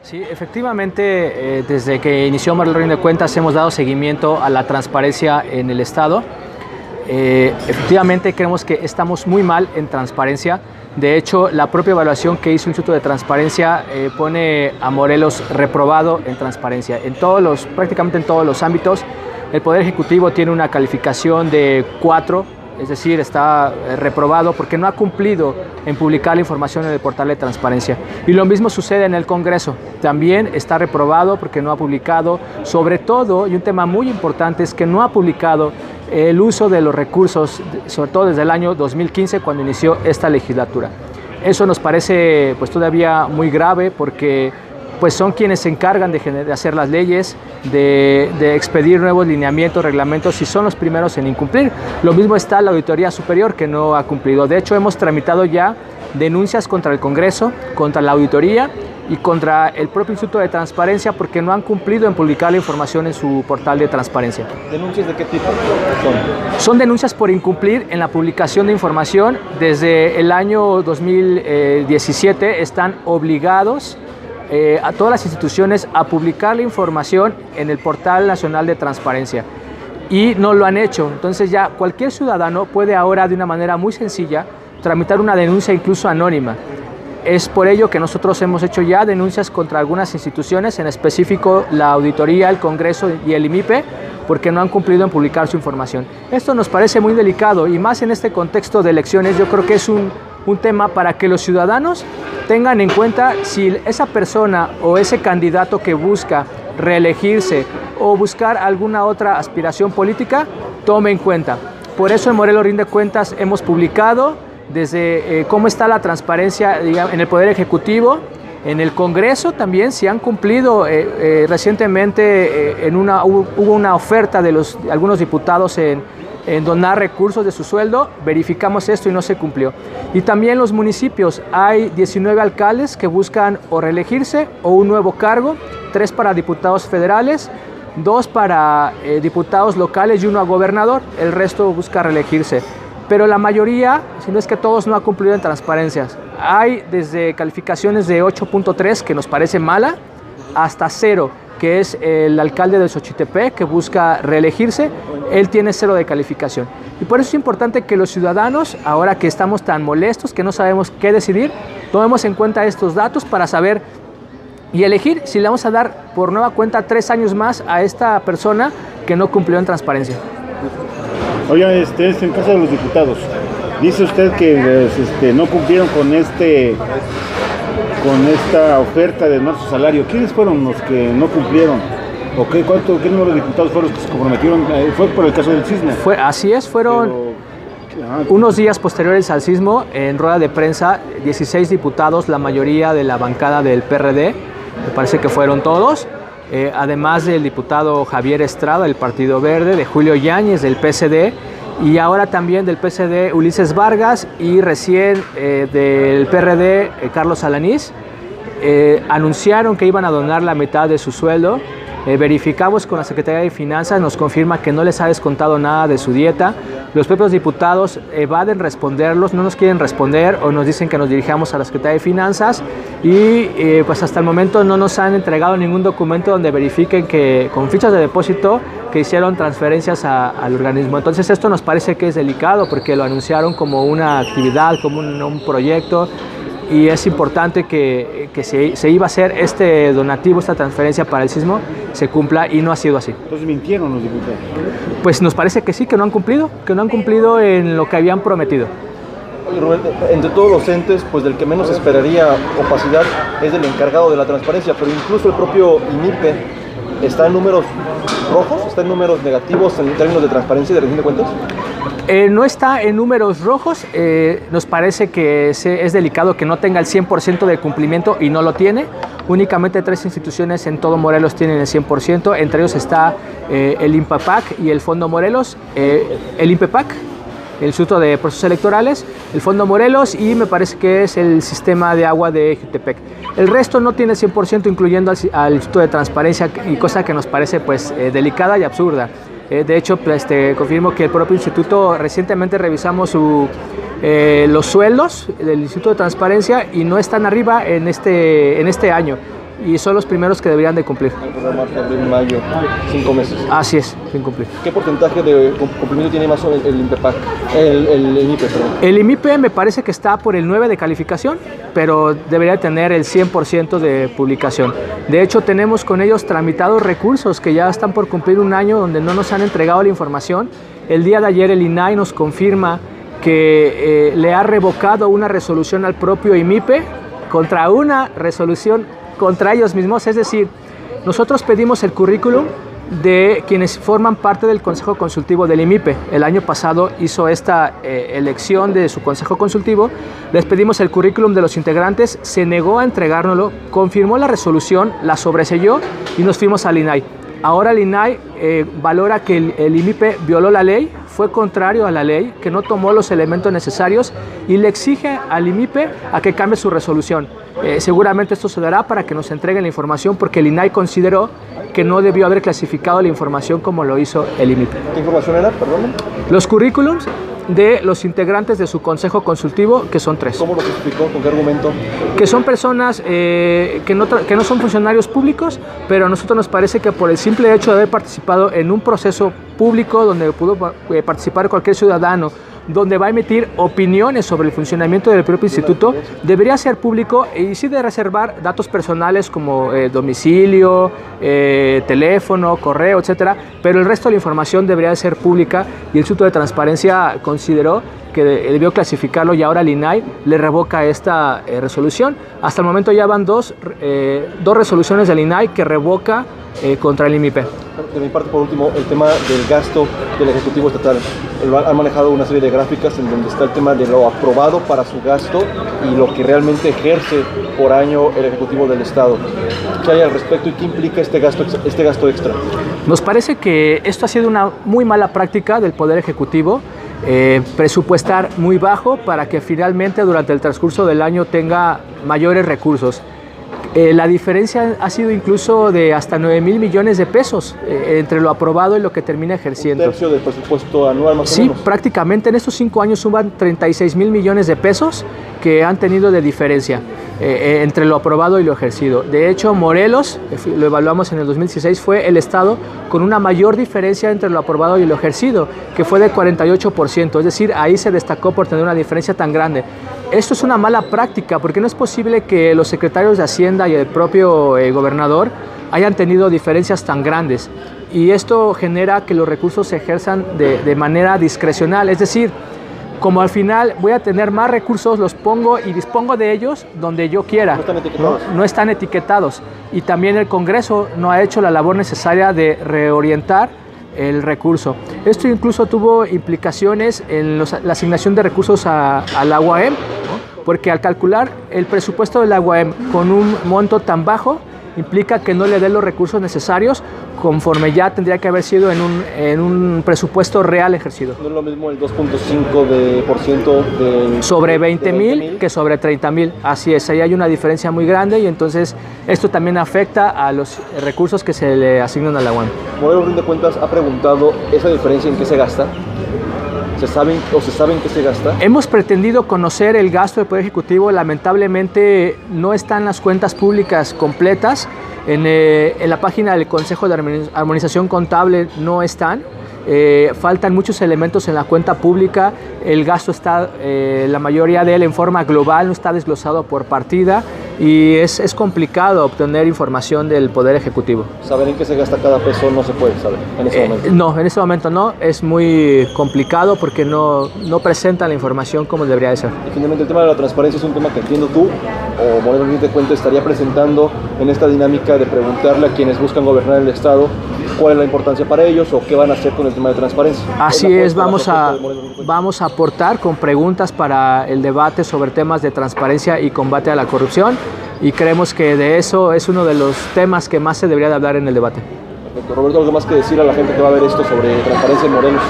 Sí, efectivamente, desde que inició Morelos Rinde Cuentas hemos dado seguimiento a la transparencia en el Estado. Efectivamente, creemos que estamos muy mal en transparencia. De hecho, la propia evaluación que hizo el Instituto de Transparencia pone a Morelos reprobado en transparencia. Prácticamente en todos los ámbitos, el Poder Ejecutivo tiene una calificación de 4, es decir, está reprobado porque no ha cumplido en publicar la información en el portal de transparencia. Y lo mismo sucede en el Congreso, también está reprobado porque no ha publicado, sobre todo, y un tema muy importante es que no ha publicado el uso de los recursos, sobre todo desde el año 2015 cuando inició esta legislatura. Eso nos parece pues todavía muy grave porque pues son quienes se encargan de hacer las leyes, de expedir nuevos lineamientos, reglamentos, y son los primeros en incumplir. Lo mismo está la Auditoría Superior, que no ha cumplido. De hecho, hemos tramitado ya denuncias contra el Congreso, contra la Auditoría y contra el propio Instituto de Transparencia porque no han cumplido en publicar la información en su portal de transparencia. ¿Denuncias de qué tipo son? Son denuncias por incumplir en la publicación de información. Desde el año 2017 están obligados a todas las instituciones a publicar la información en el Portal Nacional de Transparencia y no lo han hecho. Entonces ya cualquier ciudadano puede ahora de una manera muy sencilla tramitar una denuncia incluso anónima. Es por ello que nosotros hemos hecho ya denuncias contra algunas instituciones, en específico la Auditoría, el Congreso y el IMIPE, porque no han cumplido en publicar su información. Esto nos parece muy delicado y más en este contexto de elecciones. Yo creo que es un tema para que los ciudadanos tengan en cuenta si esa persona o ese candidato que busca reelegirse o buscar alguna otra aspiración política, tome en cuenta. Por eso en Morelos Rinde Cuentas hemos publicado desde cómo está la transparencia en el Poder Ejecutivo, en el Congreso también, si han cumplido. Recientemente hubo una oferta de algunos diputados en donar recursos de su sueldo, verificamos esto y no se cumplió. Y también los municipios, hay 19 alcaldes que buscan o reelegirse o un nuevo cargo, 3 para diputados federales, 2 para diputados locales y 1 a gobernador, el resto busca reelegirse. Pero la mayoría, si no es que todos, no ha cumplido en transparencias. Hay desde calificaciones de 8.3, que nos parece mala, hasta 0, que es el alcalde de Xochitepec, que busca reelegirse. Él tiene 0 de calificación. Y por eso es importante que los ciudadanos, ahora que estamos tan molestos, que no sabemos qué decidir, tomemos en cuenta estos datos para saber y elegir si le vamos a dar por nueva cuenta 3 años más a esta persona que no cumplió en transparencia. Oiga, en caso de los diputados, dice usted que no cumplieron con esta oferta de dar su salario. ¿Quiénes fueron los que no cumplieron? ¿O qué número de diputados fueron los que se comprometieron? ¿Fue por el caso del sismo? Así es, fueron unos días posteriores al sismo, en rueda de prensa, 16 diputados, la mayoría de la bancada del PRD, me parece que fueron todos, además del diputado Javier Estrada del Partido Verde, de Julio Yáñez del PSD, y ahora también del PSD Ulises Vargas, y recién del PRD Carlos Alanís. Anunciaron que iban a donar la mitad de su sueldo. Verificamos con la Secretaría de Finanzas, nos confirma que no les ha descontado nada de su dieta. Los propios diputados evaden responderlos, no nos quieren responder o nos dicen que nos dirijamos a la Secretaría de Finanzas y pues hasta el momento no nos han entregado ningún documento donde verifiquen que con fichas de depósito que hicieron transferencias al organismo. Entonces esto nos parece que es delicado porque lo anunciaron como una actividad, como un proyecto. Y es importante que se iba a hacer este donativo, esta transferencia para el sismo, se cumpla, y no ha sido así. Entonces mintieron los diputados. Pues nos parece que sí, que no han cumplido en lo que habían prometido. Oye, Rubén, entre todos los entes, pues del que menos esperaría opacidad es del encargado de la transparencia, pero incluso el propio IMIPE está en números rojos, está en números negativos en términos de transparencia y de rendición de cuentas. No está en números rojos, nos parece que es delicado que no tenga el 100% de cumplimiento y no lo tiene. Únicamente 3 instituciones en todo Morelos tienen el 100%, entre ellos está el INPEPAC y el Fondo Morelos. El INPEPAC, el Instituto de Procesos Electorales, el Fondo Morelos y me parece que es el Sistema de Agua de Jutepec. El resto no tiene el 100%, incluyendo al Instituto de Transparencia, y cosa que nos parece pues delicada y absurda. De hecho, confirmo que el propio instituto, recientemente revisamos los sueldos del Instituto de Transparencia y no están arriba en este año. y son los primeros que deberían de cumplir. Marzo, abril, mayo, 5 meses. Así es, sin cumplir. ¿Qué porcentaje de cumplimiento tiene más el INPEPAC? El IMIPE, perdón. El IMIPE me parece que está por el 9 de calificación, pero debería tener el 100% de publicación. De hecho, tenemos con ellos tramitados recursos que ya están por cumplir un año donde no nos han entregado la información. El día de ayer el INAI nos confirma que le ha revocado una resolución al propio IMIPE contra una resolución contra ellos mismos, es decir, nosotros pedimos el currículum de quienes forman parte del Consejo Consultivo del IMIPE. El año pasado hizo esta elección de su Consejo Consultivo, les pedimos el currículum de los integrantes, se negó a entregárnoslo, confirmó la resolución, la sobreselló y nos fuimos al INAI. Ahora el INAI valora que el IMIPE violó la ley, fue contrario a la ley, que no tomó los elementos necesarios y le exige al IMIPE a que cambie su resolución. Seguramente esto se dará para que nos entreguen la información porque el INAI consideró que no debió haber clasificado la información como lo hizo el IMIPE. ¿Qué información era? Perdón. Los currículums de los integrantes de su consejo consultivo, que son 3. ¿Cómo lo justificó? ¿Con qué argumento? Que son personas que no son funcionarios públicos, pero a nosotros nos parece que por el simple hecho de haber participado en un proceso público donde pudo participar cualquier ciudadano, donde va a emitir opiniones sobre el funcionamiento del propio instituto, debería ser público y sí de reservar datos personales como domicilio, teléfono, correo, etcétera, pero el resto de la información debería de ser pública y el Instituto de Transparencia consideró que debió clasificarlo y ahora el INAI le revoca esta resolución. Hasta el momento ya van dos resoluciones del INAI que revoca contra el IMIPE. De mi parte, por último, el tema del gasto del Ejecutivo Estatal. Han manejado una serie de gráficas en donde está el tema de lo aprobado para su gasto y lo que realmente ejerce por año el Ejecutivo del Estado. ¿Qué hay al respecto y qué implica este gasto extra? Nos parece que esto ha sido una muy mala práctica del Poder Ejecutivo. Presupuestar muy bajo para que finalmente durante el transcurso del año tenga mayores recursos. La diferencia ha sido incluso de hasta 9,000 millones de pesos entre lo aprobado y lo que termina ejerciendo. ¿Un tercio del presupuesto anual más o menos? Sí, prácticamente en estos 5 años suman 36,000 millones de pesos que han tenido de diferencia entre lo aprobado y lo ejercido. De hecho, Morelos, lo evaluamos en el 2016, fue el estado con una mayor diferencia entre lo aprobado y lo ejercido, que fue de 48%, es decir, ahí se destacó por tener una diferencia tan grande. Esto es una mala práctica porque no es posible que los secretarios de Hacienda y el propio gobernador hayan tenido diferencias tan grandes y esto genera que los recursos se ejerzan de manera discrecional, es decir, como al final voy a tener más recursos, los pongo y dispongo de ellos donde yo quiera. No están etiquetados. No están etiquetados. Y también el Congreso no ha hecho la labor necesaria de reorientar el recurso. Esto incluso tuvo implicaciones en la asignación de recursos a la UAM, ¿no? Porque al calcular el presupuesto de la UAM con un monto tan bajo, implica que no le dé los recursos necesarios conforme ya tendría que haber sido en un presupuesto real ejercido. No es lo mismo el 2.5% de sobre 20,000 que sobre 30,000. Así es, ahí hay una diferencia muy grande y entonces esto también afecta a los recursos que se le asignan a la UAM. Morelos Rinde Cuentas ha preguntado esa diferencia en qué se gasta. ¿Se saben qué se gasta? Hemos pretendido conocer el gasto del Poder Ejecutivo, lamentablemente no están las cuentas públicas completas, en la página del Consejo de Armonización Contable no están, faltan muchos elementos en la cuenta pública, el gasto está, la mayoría de él en forma global, no está desglosado por partida y es complicado obtener información del Poder Ejecutivo. ¿Saber en qué se gasta cada peso no se puede saber en ese momento? No, en ese momento no, es muy complicado porque no presentan la información como debería de ser. Y finalmente el tema de la transparencia es un tema que entiendo tú o Morelos Rinde Cuentas estaría presentando en esta dinámica de preguntarle a quienes buscan gobernar el Estado cuál es la importancia para ellos o qué van a hacer con el tema de transparencia. Así es, vamos a aportar con preguntas para el debate sobre temas de transparencia y combate a la corrupción y creemos que de eso es uno de los temas que más se debería de hablar en el debate. Perfecto. Roberto, ¿algo más que decir a la gente que va a ver esto sobre transparencia en Morelos?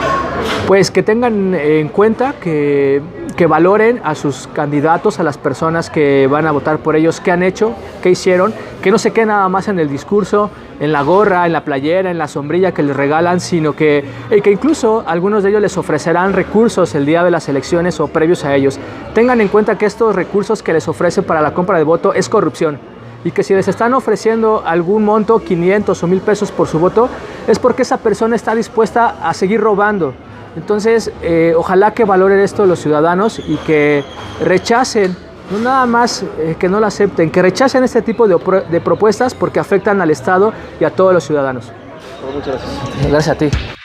Pues que tengan en cuenta que valoren a sus candidatos, a las personas que van a votar por ellos, qué han hecho, qué hicieron, que no se quede nada más en el discurso, en la gorra, en la playera, en la sombrilla que les regalan, sino que incluso algunos de ellos les ofrecerán recursos el día de las elecciones o previos a ellos. Tengan en cuenta que estos recursos que les ofrecen para la compra de voto es corrupción. y que si les están ofreciendo algún monto, 500 o 1000 pesos por su voto, es porque esa persona está dispuesta a seguir robando. Entonces, ojalá que valoren esto los ciudadanos y que rechacen, no nada más que no lo acepten, que rechacen este tipo de propuestas porque afectan al Estado y a todos los ciudadanos. Muchas gracias. Gracias a ti.